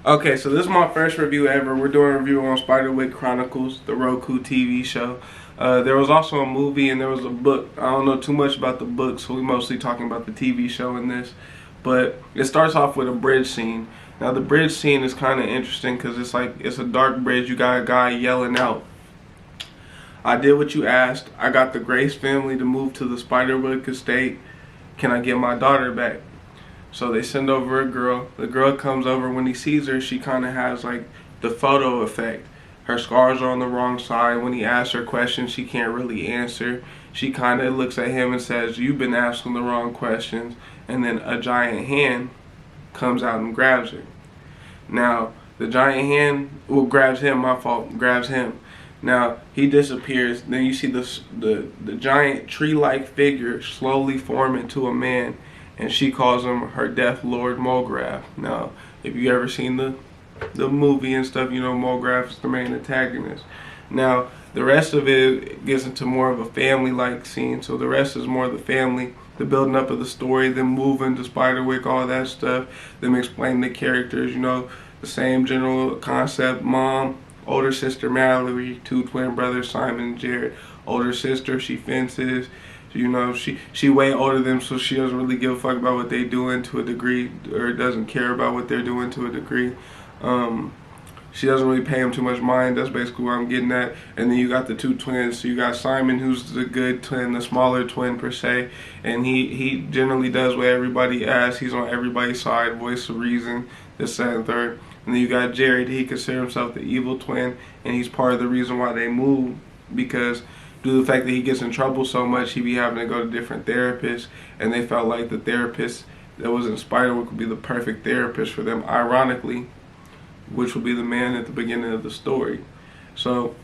Okay, so this is my first review ever. We're doing a review on Spiderwick Chronicles, the Roku TV show. There was also a movie and there was a book. I don't know too much about the book, so we're mostly talking about the TV show in this. But it starts off with a bridge scene. Now the bridge scene is kind of interesting because it's a dark bridge. You got a guy yelling out, "I did what you asked. I got the Grace family to move to the Spiderwick estate. Can I get my daughter back?" So they send over a girl. The girl comes over. When he sees her, she kind of has like the photo effect. Her scars are on the wrong side. When he asks her questions, she can't really answer. She kind of looks at him and says, "You've been asking the wrong questions." And then a giant hand comes out and grabs her. Now, the giant hand, well, grabs him, my fault, grabs him. Now, he disappears. Then you see the giant tree-like figure slowly form into a man, and she calls him her Death Lord Mulgrave. Now, if you ever seen the movie and stuff, you know Mulgrave is the main antagonist. Now, the rest of it gets into more of a family-like scene, so the rest is more of the family, the building up of the story, them moving to Spiderwick, all that stuff, them explaining the characters, you know, the same general concept. Mom, older sister Mallory, two twin brothers Simon and Jared. Older sister, she fences. You know, she way older than them, so she doesn't really give a fuck about what they doing to a degree, or doesn't care about what they're doing to a degree. She doesn't really pay him too much mind. That's basically what I'm getting at. And then you got the two twins. So you got Simon, who's the good twin, the smaller twin per se, and he generally does what everybody asks. He's on everybody's side, voice of reason, this, that, and third. And then you got Jared. He considers himself the evil twin, and he's part of the reason why they move, because due to the fact that he gets in trouble so much, he be having to go to different therapists, and they felt like the therapist that was in Spiderwick would be the perfect therapist for them, ironically, which will be the man at the beginning of the story. So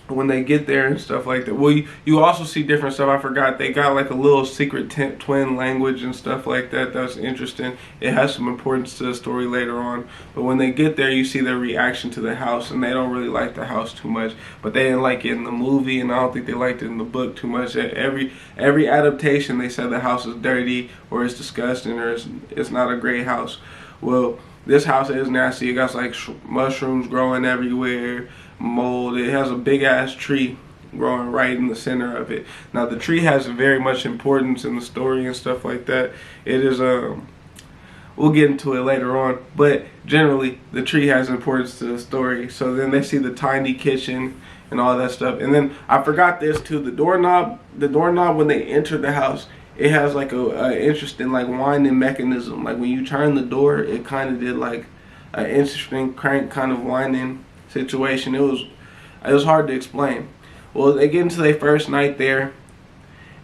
when they get there and stuff like that, well, you also see different stuff. I forgot, they got like a little secret twin language and stuff like that. That's interesting. It has some importance to the story later on. But when they get there, you see their reaction to the house, and they don't really like the house too much. But they didn't like it in the movie, and I don't think they liked it in the book too much. Every adaptation, they said the house is dirty, or it's disgusting, or it's not a great house. Well, this house is nasty. It got like mushrooms growing everywhere, mold. It has a big ass tree growing right in the center of it. Now the tree has very much importance in the story and stuff like that. It is we'll get into it later on, but generally the tree has importance to the story. So then they see the tiny kitchen and all that stuff. And then I forgot this too, the doorknob when they enter the house, it has like a interesting like winding mechanism. Like when you turn the door, it kind of did like an interesting crank kind of winding situation. It was hard to explain. Well, they get into their first night there,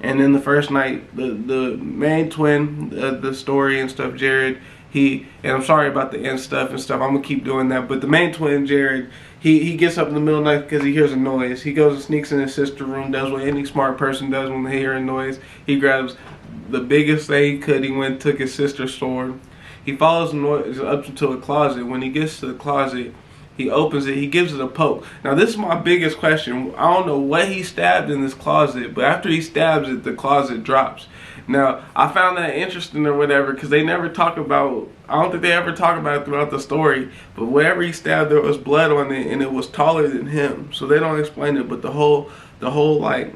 and then the first night, the main twin, the story and stuff, Jared, and I'm sorry about the end stuff and stuff. I'm gonna keep doing that. But the main twin, Jared, he gets up in the middle of the night because he hears a noise. He goes and sneaks in his sister's room, does what any smart person does when they hear a noise. He grabs the biggest thing he could. He went and took his sister's sword. He follows the noise up into a closet. When he gets to the closet, he opens it. He gives it a poke. Now this is my biggest question. I don't know what he stabbed in this closet, but after he stabs it, the closet drops. Now, I found that interesting or whatever, because they never talk about, I don't think they ever talk about it throughout the story, but wherever he stabbed, there was blood on it, and it was taller than him. So they don't explain it, but the whole like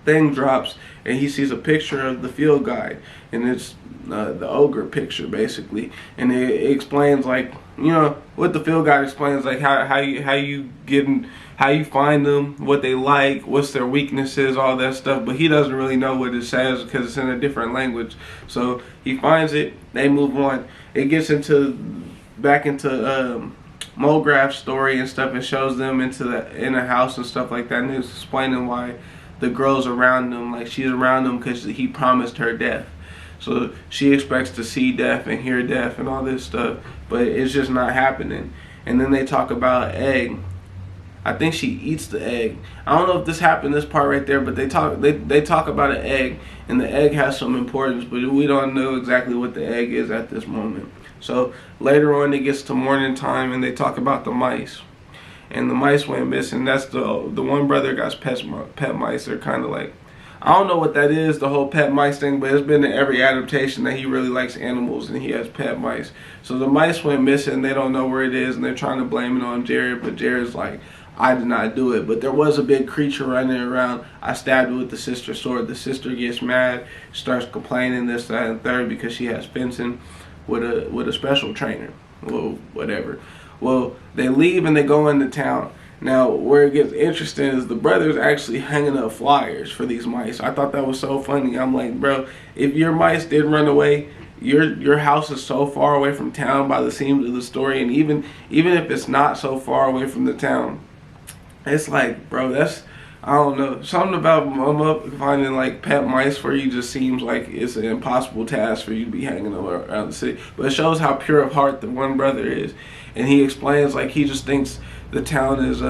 thing drops, and he sees a picture of the field guide, and it's the ogre picture basically, and it explains, like, you know what the field guide explains, like how you find them, what they like, what's their weaknesses, all that stuff. But he doesn't really know what it says because it's in a different language. So he finds it, they move on. It gets back into Mulgrave's story and stuff, and shows them in a house and stuff like that, and he's explaining why the girl's around him, like she's around him because he promised her death. So she expects to see death and hear death and all this stuff, but it's just not happening. And then they talk about an egg. I think she eats the egg. I don't know if this happened, this part right there, but they talk about an egg, and the egg has some importance, but we don't know exactly what the egg is at this moment. So later on, it gets to morning time, and they talk about the mice. And the mice went missing. That's the one brother got pet mice. They're kind of like, I don't know what that is, the whole pet mice thing, but it's been in every adaptation that he really likes animals and he has pet mice. So the mice went missing, they don't know where it is, and they're trying to blame it on Jared, but Jared's like, I did not do it. But there was a big creature running around. I stabbed it with the sister's sword. The sister gets mad, starts complaining this, that, and third because she has fencing with a special trainer. Well, whatever. Well, they leave and they go into town. Now, where it gets interesting is the brother's actually hanging up flyers for these mice. I thought that was so funny. I'm like, bro, if your mice did run away, your house is so far away from town by the seams of the story, and even if it's not so far away from the town, it's like, bro, that's, I don't know, something about finding like pet mice for you just seems like it's an impossible task for you to be hanging them around the city. But it shows how pure of heart the one brother is, and he explains like he just thinks the town is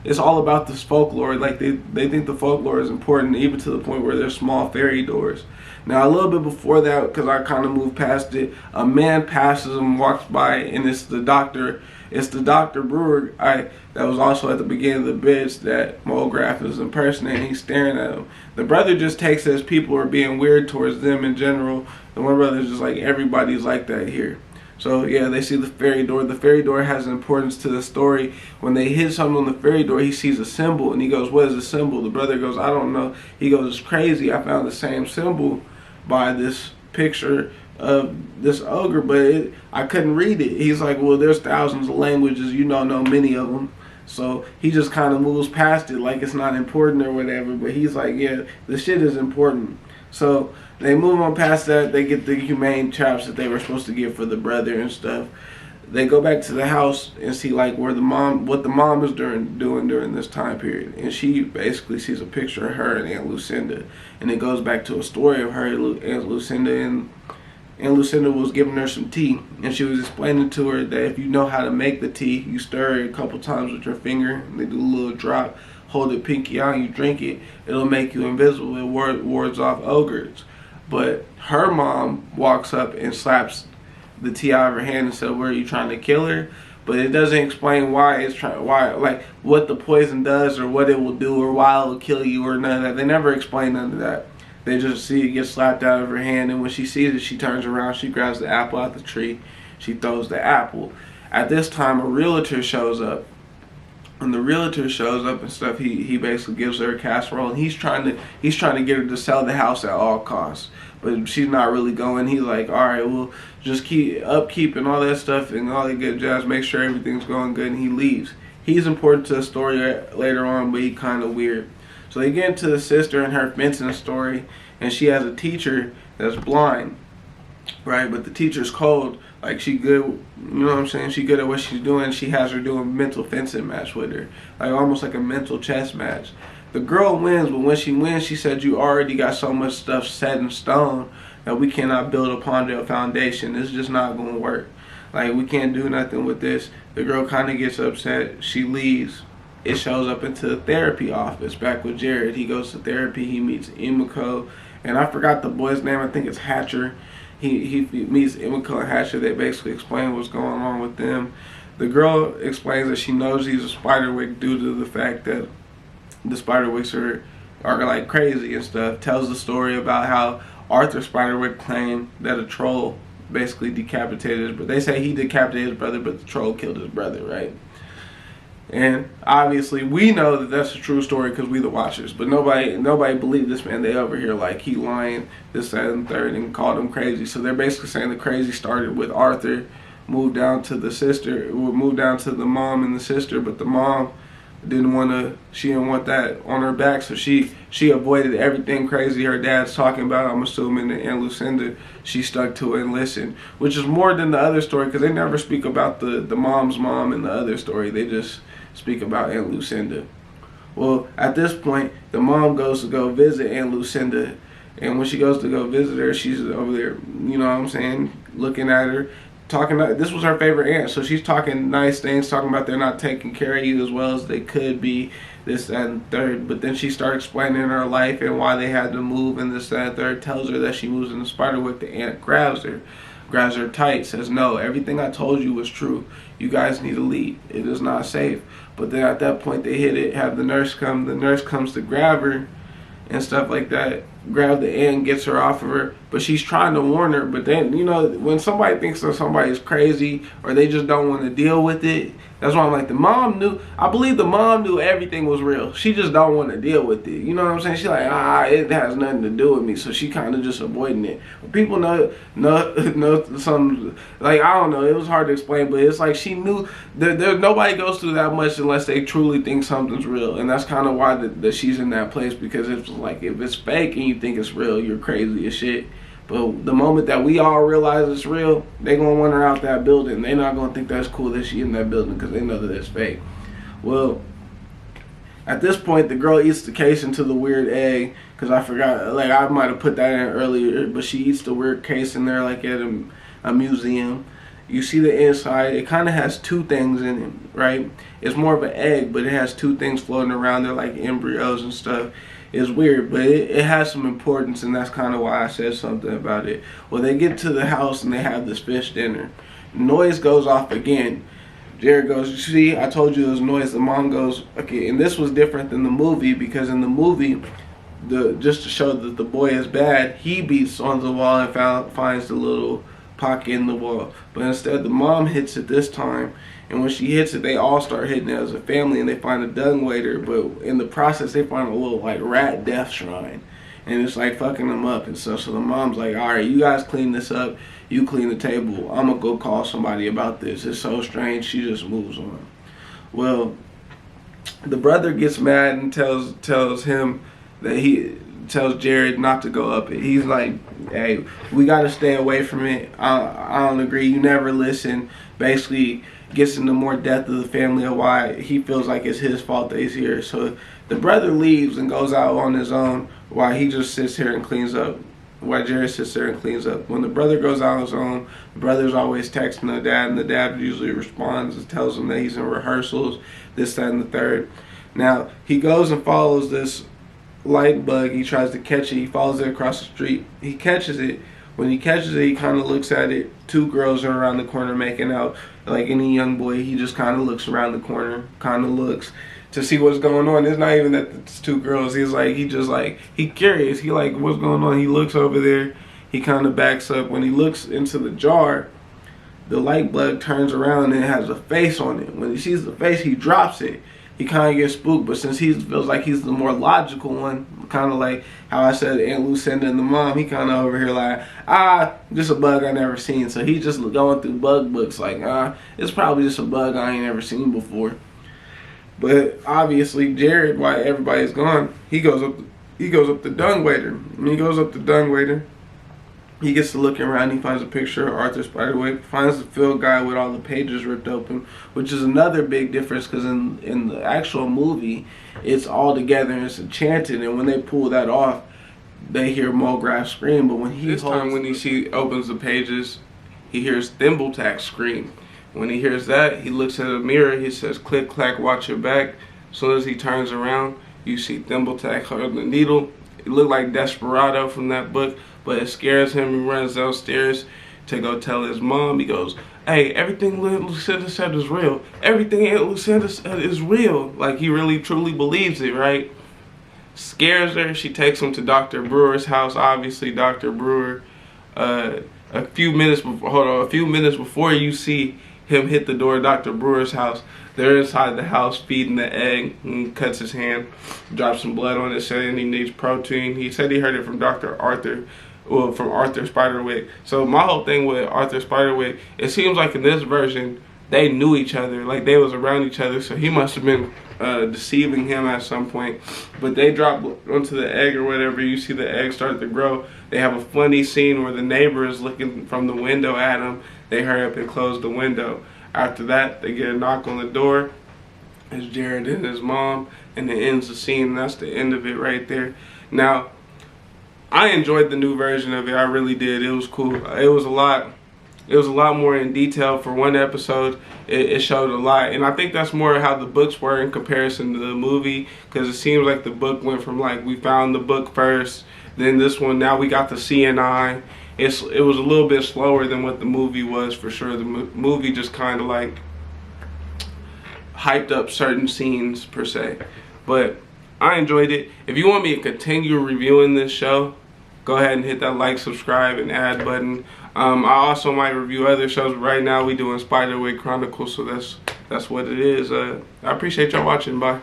it's all about this folklore. Like they think the folklore is important, even to the point where there's small fairy doors. Now a little bit before that, because I kind of moved past it, a man passes and walks by, and it's the doctor. It's the Dr. Brewer that was also at the beginning of the bitch that Mulgraff is impersonating. He's staring at him. The brother just takes it as people are being weird towards them in general. The one brother's just like, everybody's like that here. So yeah, they see the fairy door. The fairy door has an importance to the story. When they hit something on the fairy door, he sees a symbol and he goes, what is the symbol? The brother goes, I don't know. He goes, it's crazy. I found the same symbol by this picture of this ogre, but I couldn't read it. He's like, well, there's thousands of languages, you don't know many of them. So he just kind of moves past it like it's not important or whatever, but he's like, yeah, the shit is important. So they move on past that. They get the humane chops that they were supposed to get for the brother and stuff. They go back to the house and see like where what the mom is doing during this time period, and she basically sees a picture of her and Aunt Lucinda, and it goes back to a story of her, Aunt Lucinda, and Lucinda was giving her some tea, and she was explaining to her that if you know how to make the tea, you stir it a couple times with your finger, and they do a little drop, hold it pinky out, and you drink it, it'll make you invisible. It wards off ogres. But her mom walks up and slaps the tea out of her hand and said, "Were you trying to kill her?" But it doesn't explain like what the poison does or what it will do or why it will kill you or none of that. They never explain none of that. They just see it get slapped out of her hand, and when she sees it, she turns around, she grabs the apple out the tree, she throws the apple. At this time, a realtor shows up. When the realtor shows up and stuff, he basically gives her a casserole, and he's trying to get her to sell the house at all costs. But she's not really going. He's like, all right, well, just keep upkeep and all that stuff and all that good jazz, make sure everything's going good, and he leaves. He's important to the story later on, but he's kind of weird. So they get into the sister and her fencing story, and she has a teacher that's blind, right? But the teacher's cold. Like, she good, you know what I'm saying? She good at what she's doing. She has her doing a mental fencing match with her, like almost like a mental chess match. The girl wins, but when she wins, she said, you already got so much stuff set in stone that we cannot build upon the foundation. It's just not going to work. Like, we can't do nothing with this. The girl kind of gets upset. She leaves. It shows up into the therapy office back with Jared. He goes to therapy. He meets Emiko, and I forgot the boy's name. I think it's Hatcher. He meets Emiko and Hatcher. They basically explain what's going on with them. The girl explains that she knows he's a Spiderwick due to the fact that the Spiderwicks are like crazy and stuff. Tells the story about how Arthur Spiderwick claimed that a troll basically decapitated his brother. They say he decapitated his brother, but the troll killed his brother, right? And obviously we know that that's a true story because we the watchers, but nobody believed this man. They over here like he lying, this, that, and third, and called him crazy. So they're basically saying the crazy started with Arthur, moved down to the sister, moved down to the mom and the sister, but the mom she didn't want that on her back, so she avoided everything crazy her dad's talking about. I'm assuming that Aunt Lucinda, she stuck to it and listened, which is more than the other story because they never speak about the mom's mom in the other story. They just speak about Aunt Lucinda. Well, at this point, the mom goes to go visit Aunt Lucinda, and when she goes to go visit her, she's over there, you know what I'm saying, looking at her, talking about, this was her favorite aunt, so she's talking nice things, talking about they're not taking care of you as well as they could be, this, that, and third. But then she starts explaining her life and why they had to move, and this, that, and third. Tells her that she moves in the Spiderwick. The aunt grabs her tight, says, no, everything I told you was true. You guys need to leave. It is not safe. But then at that point they hit it, have the nurse come. The nurse comes to grab her, and stuff like that. Grab the egg and gets her off of her, but she's trying to warn her. But then, you know, when somebody thinks that somebody's crazy or they just don't want to deal with it, that's why I'm like, the mom knew. I believe the mom knew everything was real. She just don't want to deal with it. You know what I'm saying? She's like, it has nothing to do with me. So she kind of just avoiding it. But people know some, like, I don't know. It was hard to explain, but it's like she knew that nobody goes through that much unless they truly think something's real. And that's kind of why that she's in that place, because it's like, if it's fake and you think it's real, you're crazy as shit. But the moment that we all realize it's real, they gonna want her out that building. They not gonna think that's cool that she in that building because they know that it's fake. Well, at this point, the girl eats the case into the weird egg, because I forgot, like I might have put that in earlier, but she eats the weird case in there like at a museum. You see the inside, it kind of has two things in it, right? It's more of an egg, but it has two things floating around there like embryos and stuff. It's weird, but it has some importance, and that's kind of why I said something about it. Well, they get to the house and they have this fish dinner. Noise goes off again. Jared goes, you see, I told you there was noise. The mom goes, okay, and this was different than the movie, because in the movie, just to show that the boy is bad, he beats on the wall and finds the little pocket in the wall. But instead, the mom hits it this time. And when she hits it, they all start hitting it as a family, and they find a dumbwaiter. But in the process, they find a little like rat death shrine, and it's like fucking them up and stuff. So the mom's like, "All right, you guys clean this up. You clean the table. I'm gonna go call somebody about this. It's so strange." She just moves on. Well, the brother gets mad and tells him that he tells Jared not to go up it. He's like, "Hey, we gotta stay away from it. I don't agree. You never listen." Basically gets into more depth of the family of why he feels like it's his fault that he's here. So the brother leaves and goes out on his own while he just sits here and cleans up. While Jared sits there and cleans up. When the brother goes out on his own, the brother's always texting the dad, and the dad usually responds and tells him that he's in rehearsals, this, that, and the third. Now, he goes and follows this light bug. He tries to catch it. He follows it across the street. He catches it. When he catches it, he kind of looks at it. Two girls are around the corner making out. Like any young boy, he just kind of looks around the corner, kind of looks to see what's going on. It's not even that it's two girls. He curious. He like, what's going on? He looks over there. He kind of backs up. When he looks into the jar, the light bug turns around and it has a face on it. When he sees the face, he drops it. He kind of gets spooked, but since he feels like he's the more logical one, kind of like how I said Aunt Lucinda and the mom, he kind of over here like, just a bug I never seen. So he's just going through bug books like, it's probably just a bug I ain't never seen before. But obviously Jared, while everybody's gone, he goes up the dumbwaiter. When he goes up the dumbwaiter, he gets to looking around. He finds a picture of Arthur Spiderwick, finds the field guide with all the pages ripped open, which is another big difference, because in the actual movie, it's all together and it's enchanted. And when they pull that off, they hear Mulgrave scream. But when he opens the pages, he hears Thimbletack scream. When he hears that, he looks at a mirror. He says, "Click, clack, watch your back." As soon as he turns around, you see Thimbletack holding the needle. It looked like Desperado from that book. But it scares him. He runs downstairs to go tell his mom. He goes, "Hey, everything Lucinda said is real. Everything Aunt Lucinda said is real." Like, he really truly believes it, right? Scares her. She takes him to Dr. Brewer's house. Obviously, Dr. Brewer, a few minutes before you see him hit the door of Dr. Brewer's house, they're inside the house feeding the egg, and cuts his hand, drops some blood on it, saying he needs protein. He said he heard it from from Arthur Spiderwick. So my whole thing with Arthur Spiderwick, it seems like in this version, they knew each other, like they was around each other, so he must have been deceiving him at some point. But they drop onto the egg or whatever, you see the egg start to grow. They have a funny scene where the neighbor is looking from the window at him. They hurry up and close the window. After that, they get a knock on the door. It's Jared and his mom, and it ends the scene, and that's the end of it right there. Now, I enjoyed the new version of it. I really did. It was cool. It was a lot more in detail for one episode. It showed a lot, and I think that's more how the books were in comparison to the movie, because it seems like the book went from like, we found the book first, then this one, now we got the CNI. It was a little bit slower than what the movie was, for sure. The movie just kind of like hyped up certain scenes per se. But I enjoyed it. If you want me to continue reviewing this show, go ahead and hit that like, subscribe, and add button. I also might review other shows. Right now we doing Spiderwick Chronicles, so that's what it is. I appreciate y'all watching. Bye.